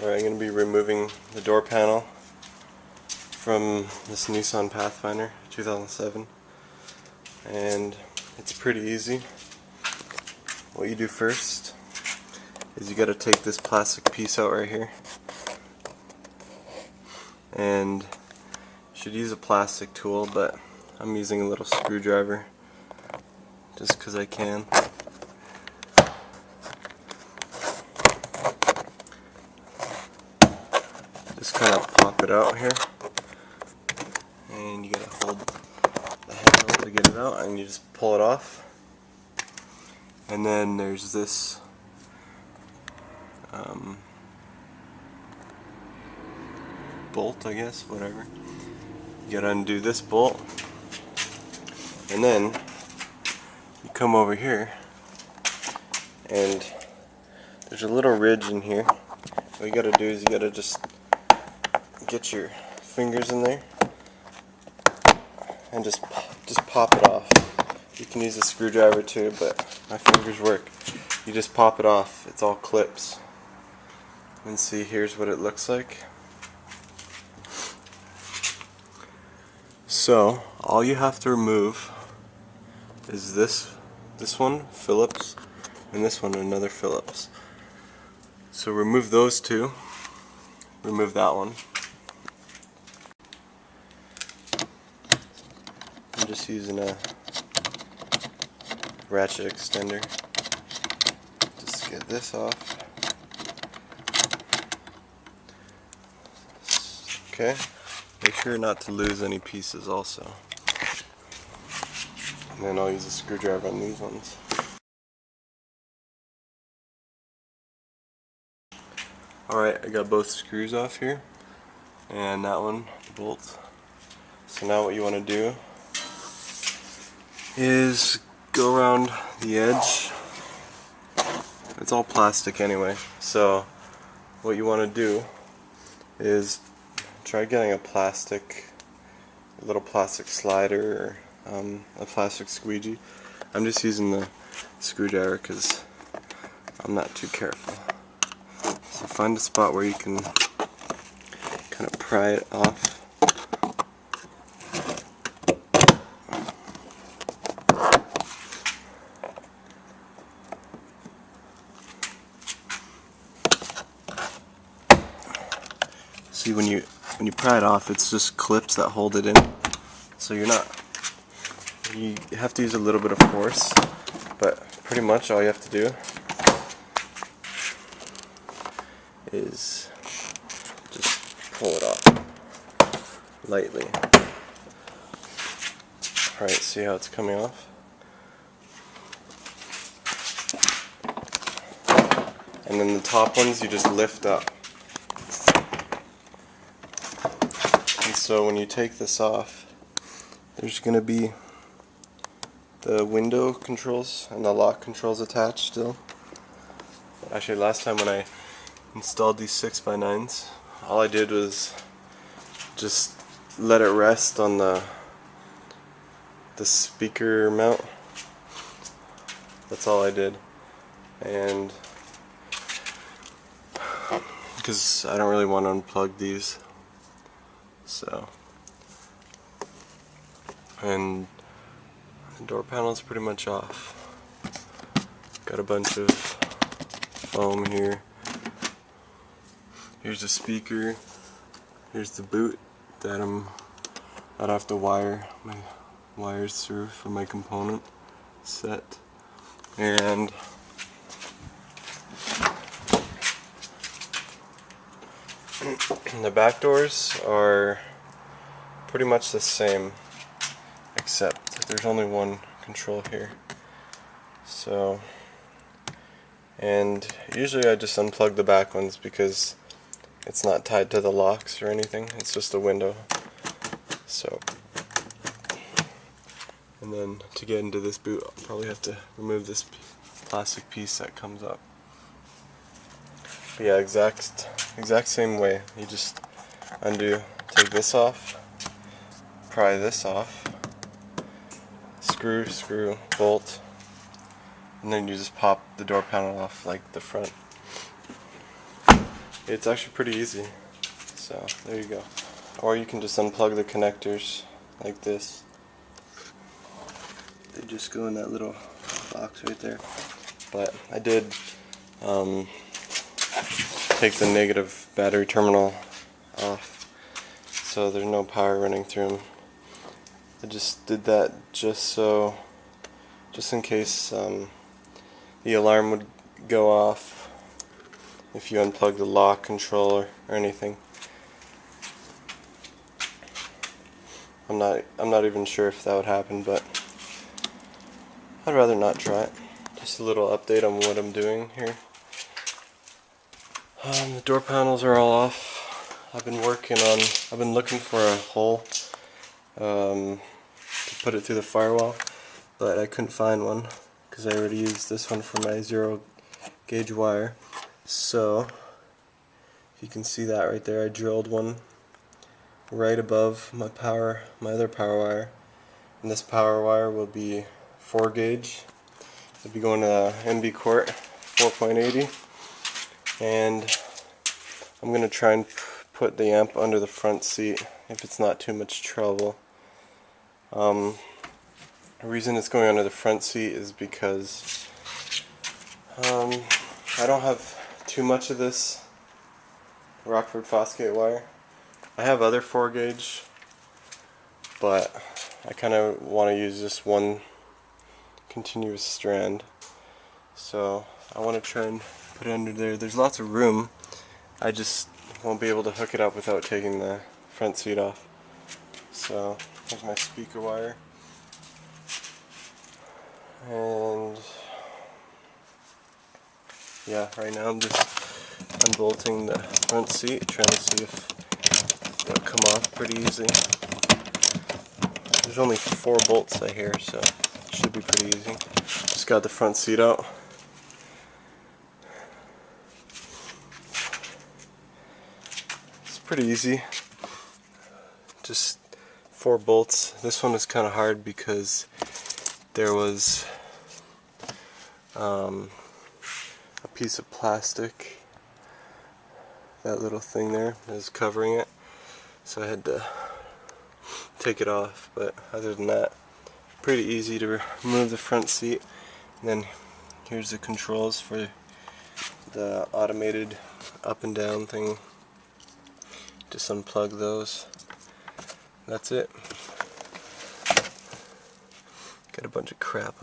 Alright, I'm going to be removing the door panel from this Nissan Pathfinder 2007, and it's pretty easy. What you do first is you got to take this plastic piece out right here, and you should use a plastic tool, but I'm using a little screwdriver just because I can. Just kind of pop it out here, and you gotta hold the handle to get it out, and you just pull it off. And then there's this bolt, I guess, whatever. You gotta undo this bolt, and then you come over here, and there's a little ridge in here. What you gotta do is you gotta just get your fingers in there and just pop it off. You can use a screwdriver too, but my fingers work. You just pop it off. It's all clips. And see, here's what it looks like. So all you have to remove is this one, Phillips, and this one, another Phillips. So remove those two. Remove that one. I'm just using a ratchet extender. Just get this off. Okay. Make sure not to lose any pieces also. And then I'll use a screwdriver on these ones. Alright, I got both screws off here. And that one, the bolt. So now what you want to do is go around the edge. It's all plastic anyway, so what you want to do is try getting a little plastic slider or a plastic squeegee. I'm just using the screwdriver because I'm not too careful. So find a spot where you can kind of pry it off. See, when you pry it off, it's just clips that hold it in. So you have to use a little bit of force, but pretty much all you have to do is just pull it off lightly. Alright, see how it's coming off? And then the top ones you just lift up. And so when you take this off, there's going to be the window controls and the lock controls attached still. Actually, last time when I installed these 6x9s, all I did was just let it rest on the speaker mount. That's all I did. And because I don't really want to unplug these. So, and the door panel is pretty much off. Got a bunch of foam here. Here's the speaker. Here's the boot that I'd have to wire my wires through for my component set. And the back doors are pretty much the same, except there's only one control here. So, and usually I just unplug the back ones because it's not tied to the locks or anything, it's just a window. So, and then to get into this boot, I'll probably have to remove this plastic piece that comes up. But yeah, exact same way. You just take this off, pry this off, screw, bolt, and then you just pop the door panel off like the front. It's actually pretty easy. So there you go. Or you can just unplug the connectors like this. They just go in that little box right there. But I did take the negative battery terminal off, so there's no power running through them. I just did that just in case the alarm would go off if you unplug the lock controller or anything. I'm not even sure if that would happen, but I'd rather not try it. Just a little update on what I'm doing here. The door panels are all off. I've been looking for a hole to put it through the firewall, but I couldn't find one because I already used this one for my 0 gauge wire. So if you can see that right there, I drilled one right above my other power wire, and this power wire will be 4 gauge. It'll be going to NB Quart 4.80, and I'm going to try and put the amp under the front seat if it's not too much trouble. The reason it's going under the front seat is because I don't have too much of this Rockford Fosgate wire. I have other 4 gauge, but I kind of want to use just one continuous strand, so I want to try and put it under there. There's lots of room, I just won't be able to hook it up without taking the front seat off. So here's my speaker wire, and yeah, right now I'm just unbolting the front seat, trying to see if it'll come off pretty easy. There's only 4 bolts I hear, so it should be pretty easy. Just got the front seat out. It's pretty easy. Just 4 bolts. This one was kind of hard because there was a piece of plastic, that little thing there is covering it, so I had to take it off. But other than that, pretty easy to remove the front seat. And then here's the controls for the automated up and down thing. Just unplug those. That's it. Got a bunch of crap